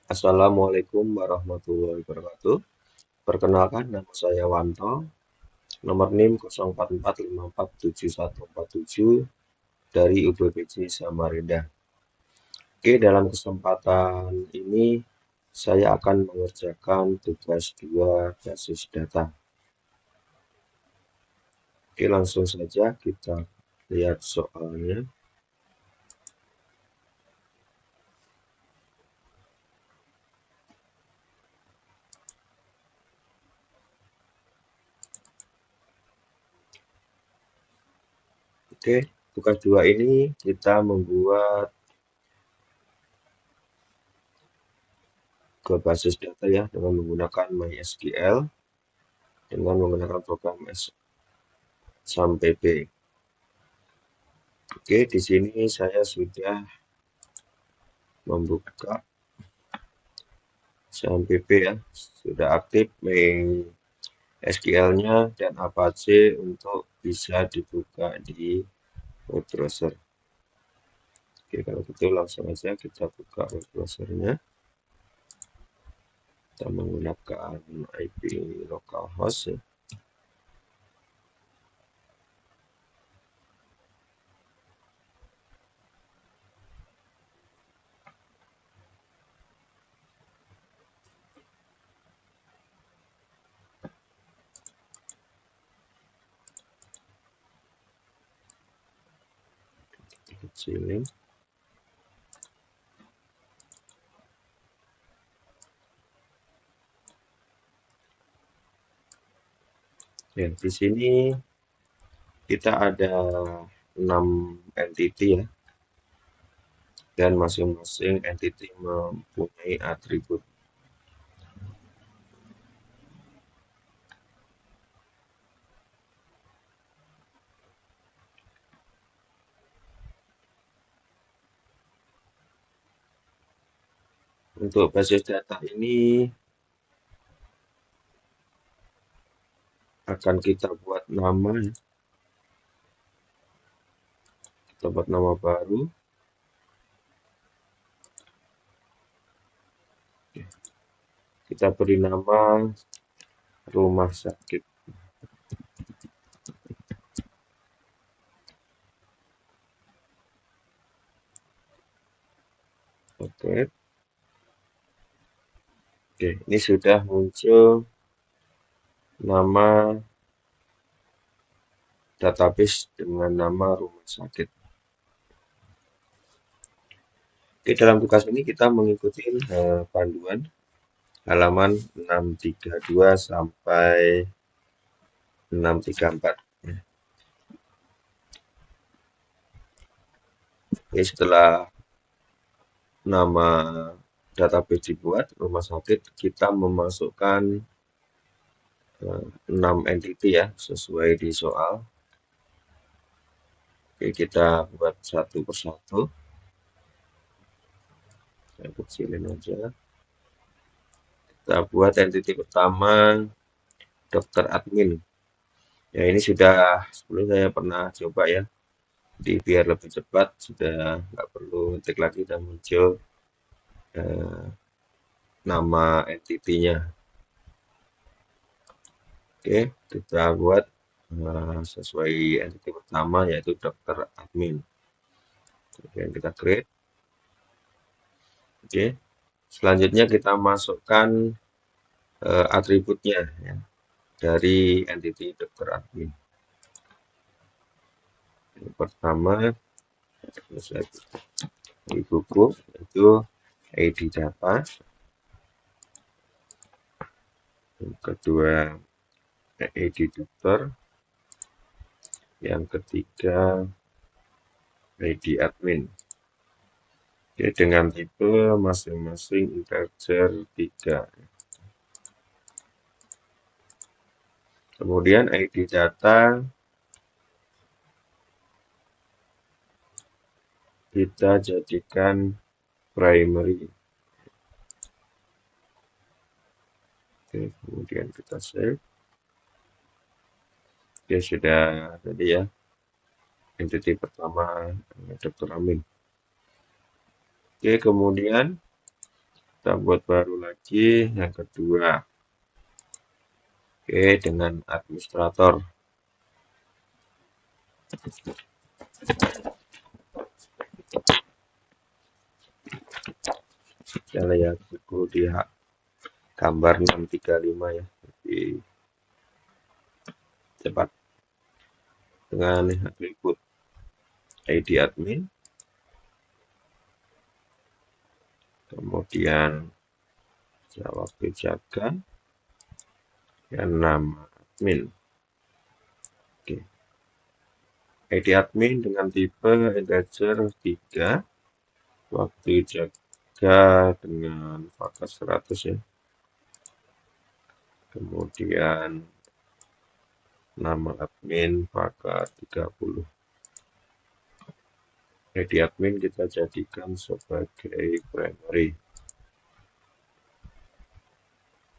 Assalamualaikum warahmatullahi wabarakatuh. Perkenalkan, nama saya Wanto, nomor NIM 0445471147 dari UPBC Samarinda. Oke, dalam kesempatan ini saya akan mengerjakan tugas 2 basis data. Oke, langsung saja kita lihat soalnya. Oke, tugas 2 ini kita membuat ke basis data ya dengan menggunakan MySQL dengan menggunakan program SAMPP. Oke, di sini saya sudah membuka SAMPP ya, sudah aktif main SQL-nya dan Apache untuk bisa dibuka di web browser. Oke, kalau gitu langsung aja kita buka web browsernya. Kita menggunakan IP localhost ya. Kecilin. Ya, di sini kita ada 6 entity ya, dan masing-masing entity mempunyai atribut. Untuk basis data ini akan kita buat nama ya. Kita buat nama baru. Kita beri nama rumah sakit. Oke. Oke, ini sudah muncul nama database dengan nama rumah sakit. Oke, dalam tugas ini kita mengikuti panduan halaman 632 sampai 634. Oke, setelah nama database dibuat, rumah sakit, kita memasukkan 6 entity ya, sesuai di soal. Oke, kita buat satu persatu. Saya kecilin aja. Kita buat entity pertama, dokter admin. Ya, ini sudah sebelum saya pernah coba ya. Jadi biar lebih cepat, sudah nggak perlu ngetik lagi dan muncul eh, nama entity-nya. Oke, kita buat sesuai entity pertama yaitu dokter admin. Oke, kita create. Oke, selanjutnya kita masukkan atributnya ya, dari entity dokter admin. Yang pertama di buku itu ID data. Yang kedua ID dokter. Yang ketiga ID admin. Oke, dengan tipe masing-masing integer 3. Kemudian ID data kita jadikan primary. Oke, kemudian kita save. Oke, sudah tadi ya. Entity pertama dokter Amin. Oke, kemudian Kita buat baru lagi yang kedua. Oke, dengan administrator. Kita lihat buku di gambar 635 ya. Jadi cepat dengan atribut ID admin, kemudian waktu jaga, dan nama admin. Oke. ID admin dengan tipe integer 3, waktu jaga dengan faktor 100 ya. Kemudian nama admin faktor 30. ID admin kita jadikan sebagai primary.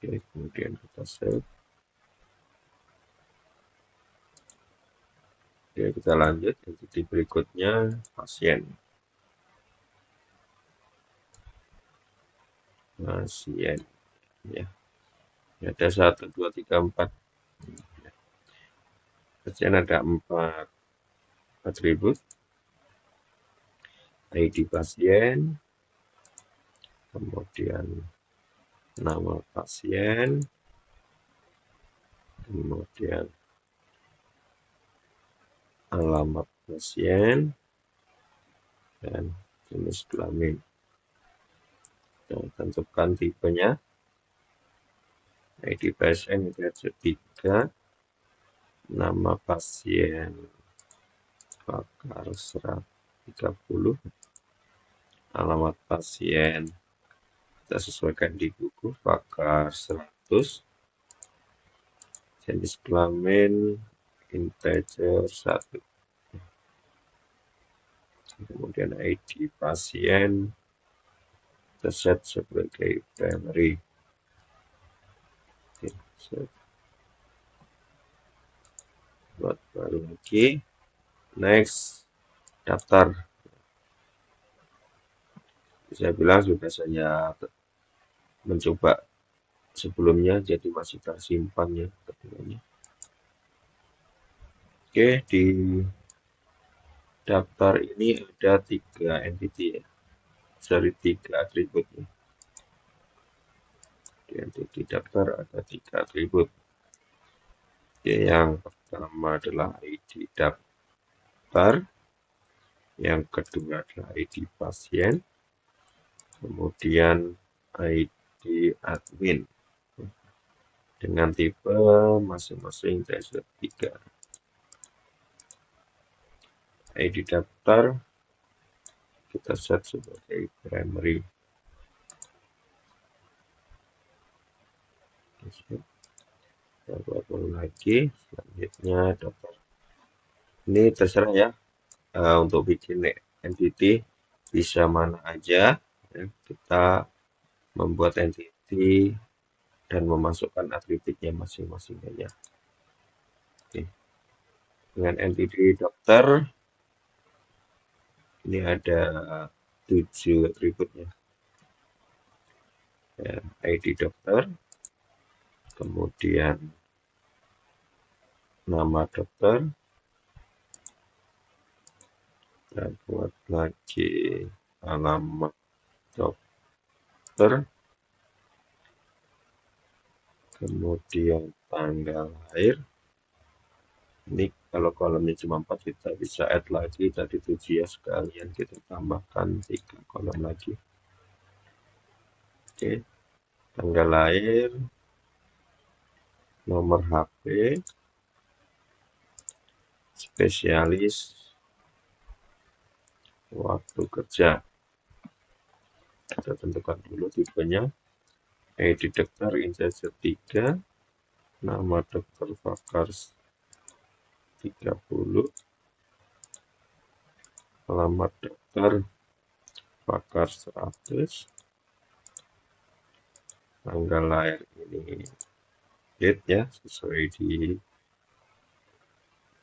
Oke, kemudian kita save. Oke, kita lanjut entity berikutnya, pasien. Pasien ya. Ada 1, 2, 3, 4. Pasien ada 4 atribut. ID pasien, kemudian nama pasien, kemudian alamat pasien, dan jenis kelamin. Kita tentukan tipenya. ID pasien itu ada 3, nama pasien faktor 130, alamat pasien kita sesuaikan di buku faktor 100, jenis kelamin integer 1, kemudian ID pasien kita set sebagai primary. Oke, set. Buat baru lagi, next daftar. Saya bilang sudah saya mencoba sebelumnya, jadi masih tersimpan ya keduanya. Oke, di daftar ini ada 3 entity ya, dari 3 atributnya. Di entity daftar ada 3 atribut. Oke, yang pertama adalah ID daftar, yang kedua adalah ID pasien, kemudian ID admin dengan tipe masing-masing integer 3. ID daftar kita set sebagai primary. Kita buat lagi, selanjutnya daftar. Ini terserah ya, untuk bikin entity bisa mana aja ya. Kita membuat entity dan memasukkan atributnya masing-masing aja. Oke. Dengan entity dokter ini ada 7 atributnya ya, ID dokter, kemudian nama dokter, dan buat lagi alamat dokter, kemudian tanggal lahir. Ini kalau kolomnya cuma 4 kita bisa add lagi tadi 7 ya, sekalian kita tambahkan 3 kolom lagi. Oke, tanggal lahir, nomor HP, spesialis, waktu kerja. Kita tentukan dulu tipenya. ID dokter integer 3, nama dokter faktor 30, alamat dokter faktor 100, tanggal lahir ini date ya, sesuai di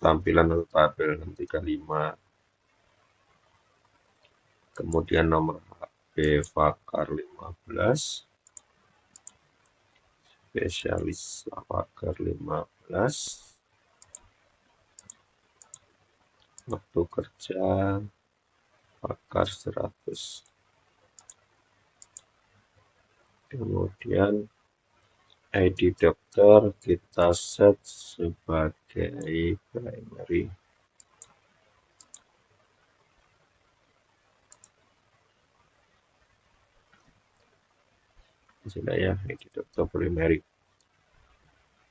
tampilan atau tabel 635, kemudian nomor Vakar 15, spesialis Vakar 15, waktu kerja Vakar 100. Kemudian ID dokter kita set sebagai primary. Sudah ya, ID dokter primary.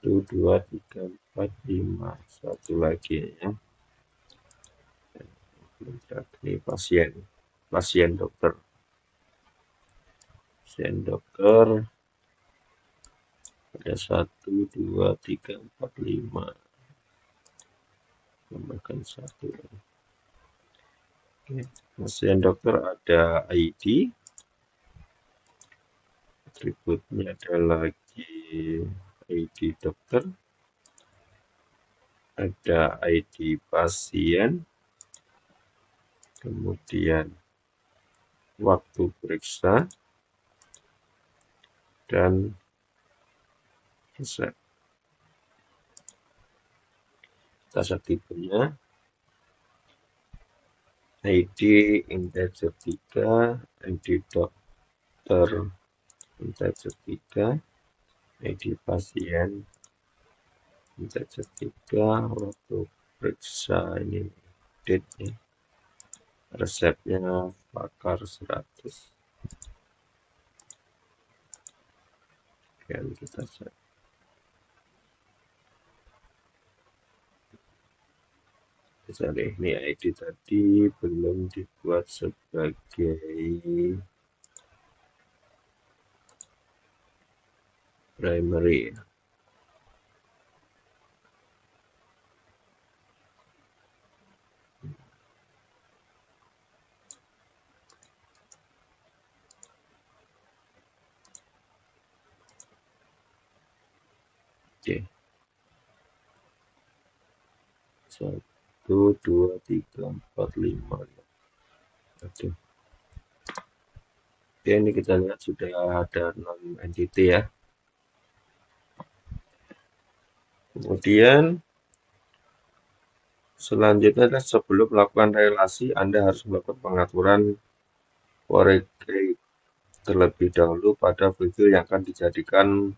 1, 2, 3, 4, 5. Satu lagi ya. Ini pasien dokter. Pasien dokter ada 1, 2, 3, 4, 5. Tambahkan 1. Oke. Pasien dokter ada ID. Atributnya ada lagi ID dokter. Ada ID pasien. Kemudian waktu periksa dan resep. Kita tipenya ID integer 3, ID dokter integer 3, ID pasien integer 3, waktu periksa ini date ya. Resepnya Vakar 100. Dan kita set. Misalnya ini ID tadi belum dibuat sebagai primary. Oke. 1, 2, 3, 4, 5. Oke. Oke, ini kita lihat sudah ada 6 entity ya. Kemudian selanjutnya adalah sebelum melakukan relasi, Anda harus melakukan pengaturan foreign terlebih dahulu pada figur yang akan dijadikan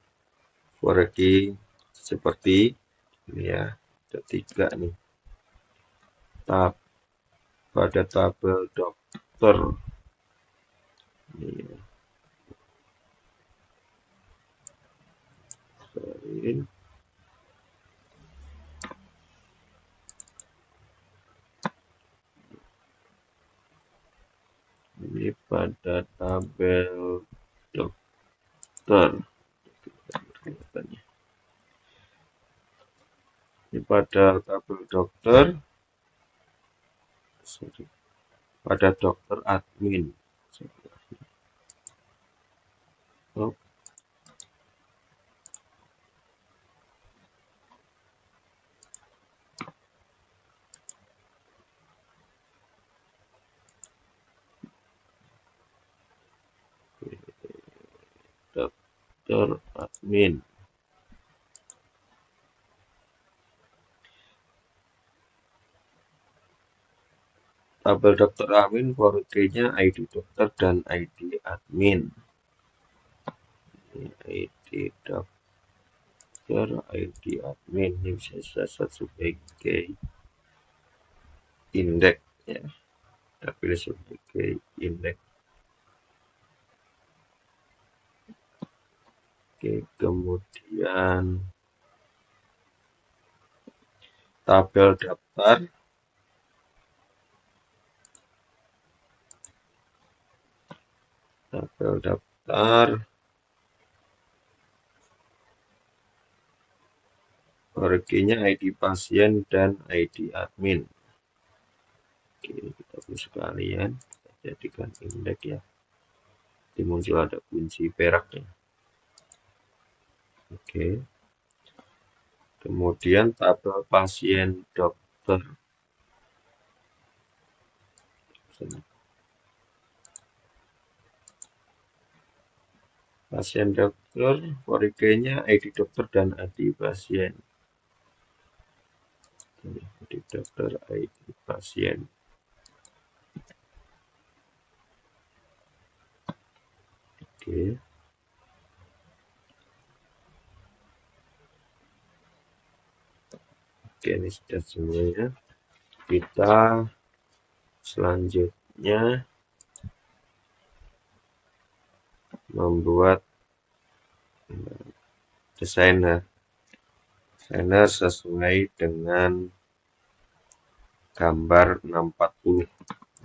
foreign seperti ini ya. Ada 3 nih. Pada tabel dokter ini, ini pada tabel dokter. Ini pada tabel dokter. Pada dokter admin. Oh. Dokter admin. Tabel dokter admin foreign-nya ID dokter dan ID admin. Ini ID dokter, ID admin ini bisa saya set sebagai indeks ya. Kita pilih sebagai indeks. Oke, kemudian tabel daftar. Tabel daftar. Foreign-nya ID pasien dan ID admin. Oke, kita pilih sekalian. Kita jadikan indeks ya. Nanti muncul ada kunci peraknya. Oke. Kemudian tabel pasien dokter. Pasien dokter, for IG-nya ID dokter dan ID pasien. ID dokter, ID pasien. Oke, oke ini sudah semuanya. Kita selanjutnya membuat desainer sesuai dengan gambar 640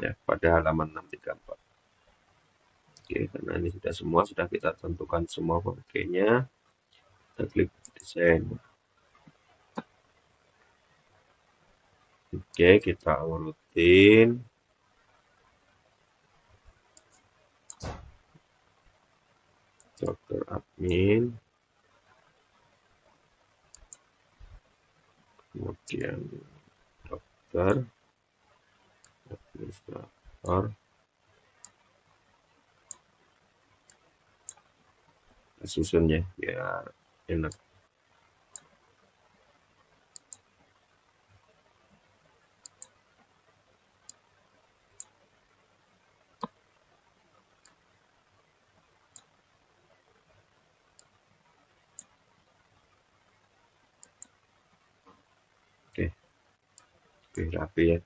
ya pada halaman 634. Oke, karena ini sudah semua, sudah kita tentukan semua pakainya, kita klik desain. Oke, kita urutin. Dokter admin, kemudian dokter, administrator, susunnya biar enak. Oke, oke rapi ya.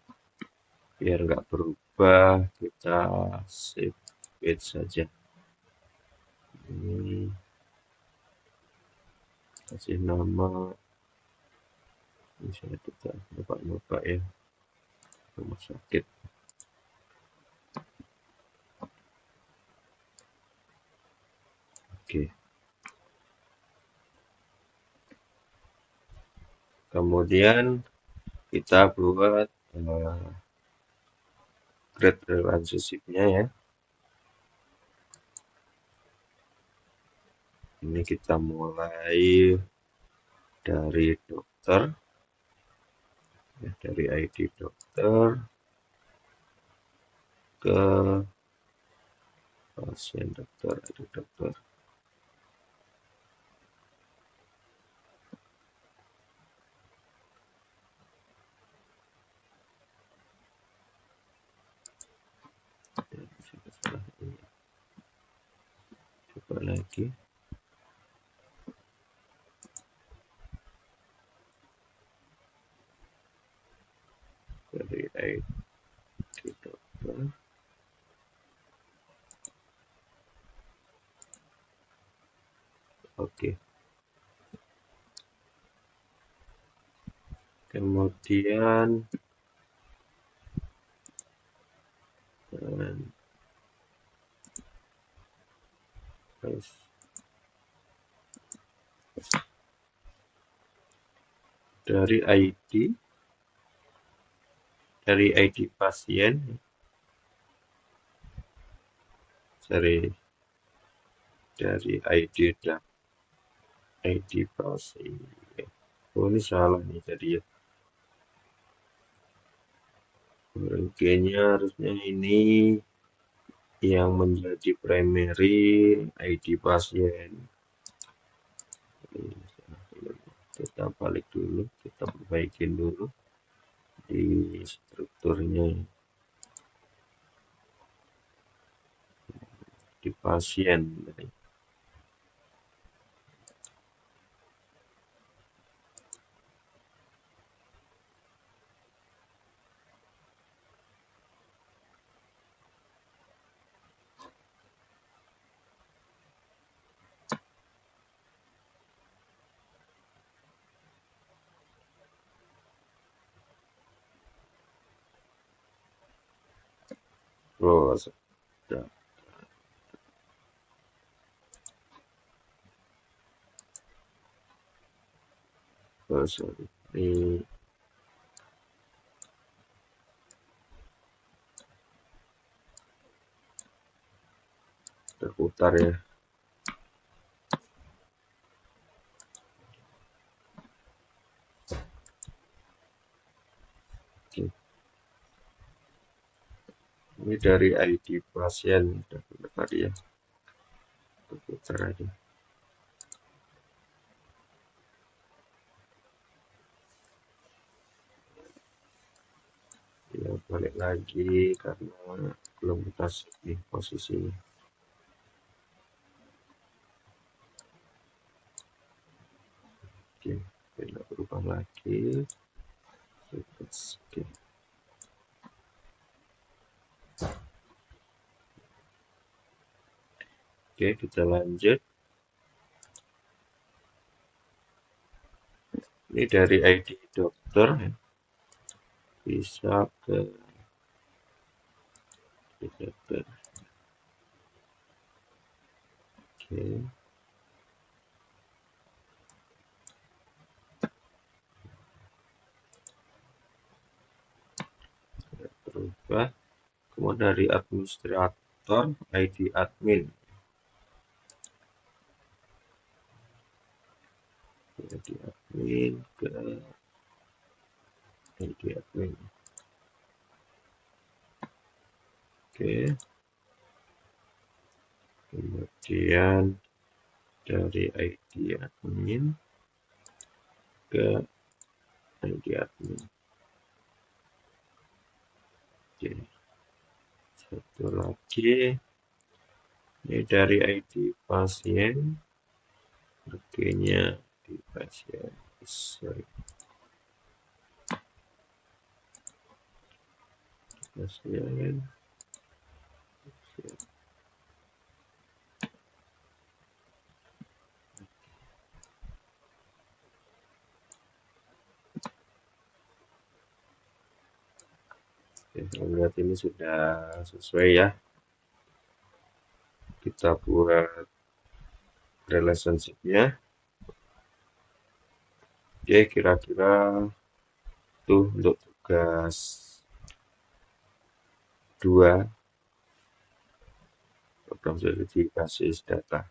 Biar nggak berubah, kita save page saja. Ini kasih nama, misalnya kita lupa ya, rumah sakit. Oke, kemudian kita buat grade relationship-nya ya. Ini kita mulai dari dokter, ya, dari ID dokter ke pasien dokter, ID dokter. Coba lagi. Dari ID dokter. Oke. Kemudian dari ID pasien, dari ID pasien. Oh ini salah nih tadi ya. IG-nya harusnya ini yang menjadi primary ID pasien. Kita balik dulu, kita perbaikin dulu di strukturnya di pasien. Oh, sudah. Oh, sorry. Ini terputar ya. Oke. Ini dari ID pasien tadi ya. putar aja. Ya, balik lagi karena belum kita save posisinya. Oke, tidak berubah lagi. Oke, oke, kita lanjut. Ini dari ID dokter ya. Bisa ke dokter. Oke, tidak berubah. Kemudian dari administrator ID admin. ID admin ke ID admin. Oke, kemudian dari ID admin ke ID admin. Oke, satu lagi ini dari ID pasien, begini di pasien. Sorry, pasien. Oke, saya lihat ini sudah sesuai ya. Kita buat relationship-nya. Oke, kira-kira tuh untuk tugas 2 program studi basis data.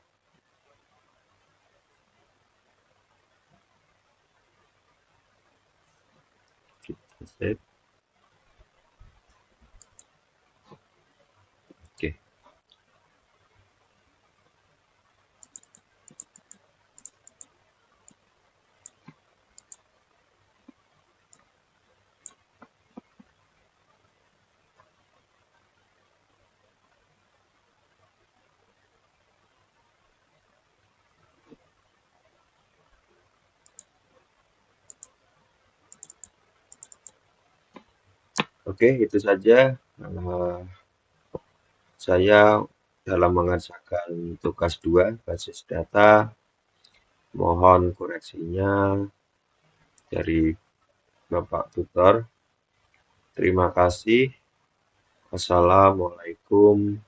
Kita save. Oke, oke, itu saja saya dalam mengerjakan tugas 2 basis data. Mohon koreksinya dari Bapak Tutor. Terima kasih. Wassalamualaikum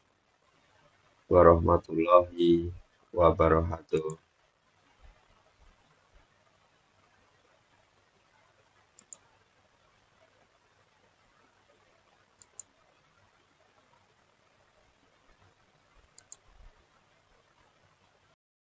warahmatullahi wabarakatuh.